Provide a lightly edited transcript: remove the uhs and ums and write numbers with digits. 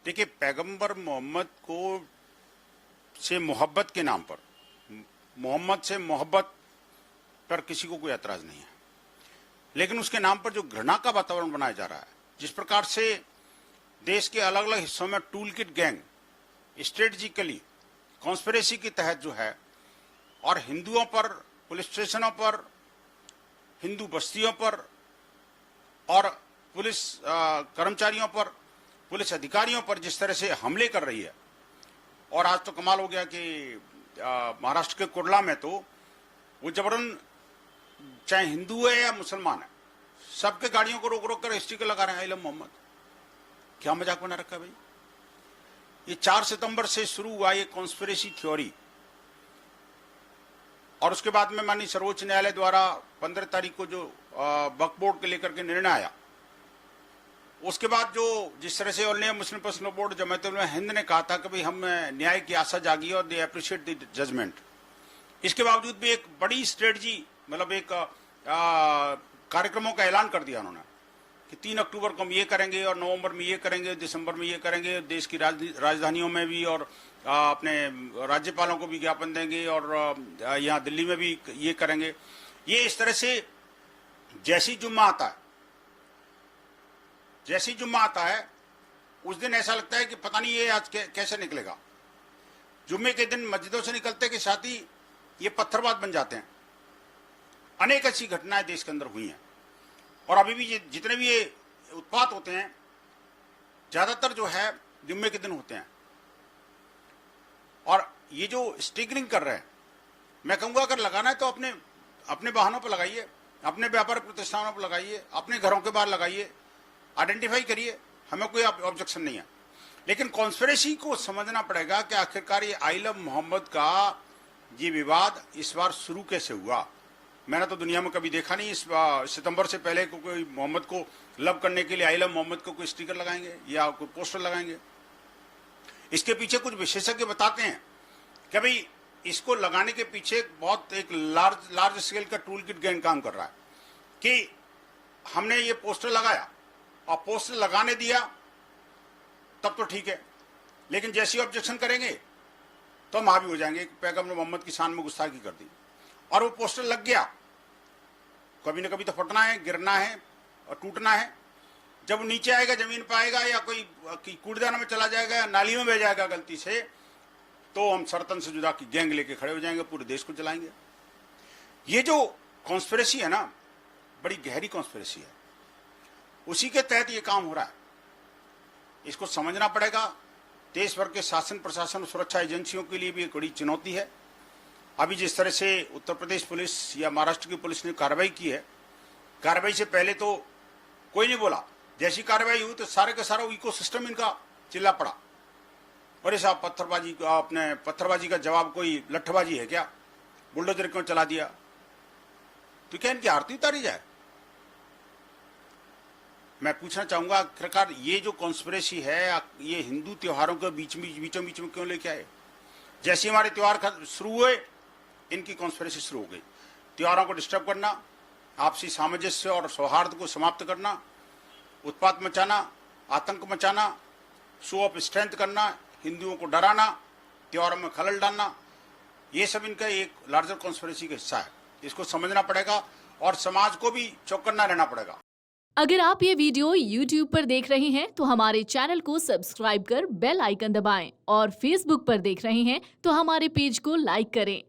देखिए, पैगंबर मोहम्मद को से मोहब्बत के नाम पर, मोहम्मद से मोहब्बत पर किसी को कोई एतराज नहीं है, लेकिन उसके नाम पर जो घृणा का वातावरण बनाया जा रहा है, जिस प्रकार से देश के अलग अलग हिस्सों में tool kit gang strategically conspiracy के तहत जो है, और हिंदुओं पर, पुलिस स्टेशनों पर, हिंदू बस्तियों पर और पुलिस कर्मचारियों पर, पुलिस अधिकारियों पर जिस तरह से हमले कर रही है। और आज तो कमाल हो गया कि महाराष्ट्र के कुर्ला में तो वो जबरन, चाहे हिंदू है या मुसलमान है, सबके गाड़ियों को रोक रोक कर स्टिकर लगा रहे हैं आई लव मोहम्मद। क्या मजाक बना रखा है भाई। ये 4 सितंबर से शुरू हुआ ये कॉन्स्पिरेसी थ्योरी, और उसके बाद में माननीय सर्वोच्च न्यायालय द्वारा 15 तारीख को जो वक्फ बोर्ड के लेकर के निर्णय आया, उसके बाद जो जिस तरह से all India Muslim personal board Jamaat Ulama Hind ने कहा था कि भाई हम न्याय की आशा जागी और दे अप्रिशिएट द जजमेंट, इसके बावजूद भी एक बड़ी स्ट्रेटजी, मतलब एक कार्यक्रमों का ऐलान कर दिया उन्होंने कि 3 अक्टूबर को हम ये करेंगे और नवंबर में ये करेंगे, दिसंबर में ये करेंगे, देश की राजधानियों में भी और अपने राज्यपालों को भी ज्ञापन देंगे और यहाँ दिल्ली में भी ये करेंगे। ये इस तरह से जैसी जुम्मा आता है, जैसी जुम्मा आता है उस दिन ऐसा लगता है कि पता नहीं ये आज कैसे निकलेगा। जुम्मे के दिन मस्जिदों से निकलते के साथ ही ये पत्थरबाज बन जाते हैं। अनेक ऐसी घटनाएं देश के अंदर हुई हैं, और अभी भी जितने भी ये उत्पात होते हैं ज्यादातर जो है जुम्मे के दिन होते हैं। और ये जो स्टिकरिंग कर रहे हैं, मैं कहूंगा अगर लगाना है तो अपने वाहनों पर लगाइए, अपने व्यापारिक प्रतिष्ठानों पर लगाइए, अपने घरों के बाहर लगाइए, आइडेंटिफाई करिए, हमें कोई ऑब्जेक्शन नहीं है। लेकिन कॉन्स्पिरेसी को समझना पड़ेगा कि आखिरकार ये आई लव मोहम्मद का ये विवाद इस बार शुरू कैसे हुआ। मैंने तो दुनिया में कभी देखा नहीं, इस सितंबर से पहले को कोई मोहम्मद को लव करने के लिए आई लव मोहम्मद को कोई स्टिकर लगाएंगे या कोई पोस्टर लगाएंगे। इसके पीछे कुछ विशेषज्ञ बताते हैं कि भाई इसको लगाने के पीछे बहुत एक लार्ज स्केल का टूल किट गैंग काम कर रहा है कि हमने ये पोस्टर लगाया और पोस्टर लगाने दिया तब तो ठीक है, लेकिन जैसे ही ऑब्जेक्शन करेंगे तो हम हावी हो जाएंगे। पैगंबर मोहम्मद की शान में गुस्ताखी कर दी और वो पोस्टर लग गया, कभी ना कभी तो फटना है, गिरना है और टूटना है। जब वो नीचे आएगा, जमीन पर आएगा या कोई कूड़ेदान में चला जाएगा या नाली में बह जाएगा गलती से, तो हम सरतन से जुदा की गैंग लेके खड़े हो जाएंगे, पूरे देश को चलाएंगे। ये जो कॉन्स्पिरेसी है ना, बड़ी गहरी कॉन्स्पिरेसी है, उसी के तहत ये काम हो रहा है। इसको समझना पड़ेगा। देश भर के शासन, प्रशासन और सुरक्षा एजेंसियों के लिए भी एक बड़ी चुनौती है। अभी जिस तरह से उत्तर प्रदेश पुलिस या महाराष्ट्र की पुलिस ने कार्रवाई की है, कार्रवाई से पहले तो कोई नहीं बोला, जैसी कार्रवाई हुई तो सारे का सारा इकोसिस्टम इनका चिल्ला पड़ा। और साहब पत्थरबाजी का जवाब कोई लट्ठबाजी है क्या? बुलडोजर क्यों चला दिया? तो क्या इनकी आरती उतारी जाए? मैं पूछना चाहूंगा, आखिरकार ये जो कॉन्स्पिरेसी है ये हिंदू त्योहारों के बीचों बीच में क्यों लेके आए? जैसे हमारे त्योहार शुरू हुए, इनकी कॉन्स्पिरेसी शुरू हो गई। त्योहारों को डिस्टर्ब करना, आपसी सामंजस्य और सौहार्द को समाप्त करना, उत्पात मचाना, आतंक मचाना, शो ऑफ स्ट्रेंथ करना, हिंदुओं को डराना, त्योहारों में खलल डालना, ये सब इनका एक लार्जर कॉन्स्पिरेसी का हिस्सा है। इसको समझना पड़ेगा और समाज को भी चौकन्ना रहना पड़ेगा। अगर आप ये वीडियो YouTube पर देख रहे हैं तो हमारे चैनल को सब्सक्राइब कर बेल आइकन दबाएं, और Facebook पर देख रहे हैं तो हमारे पेज को लाइक करें।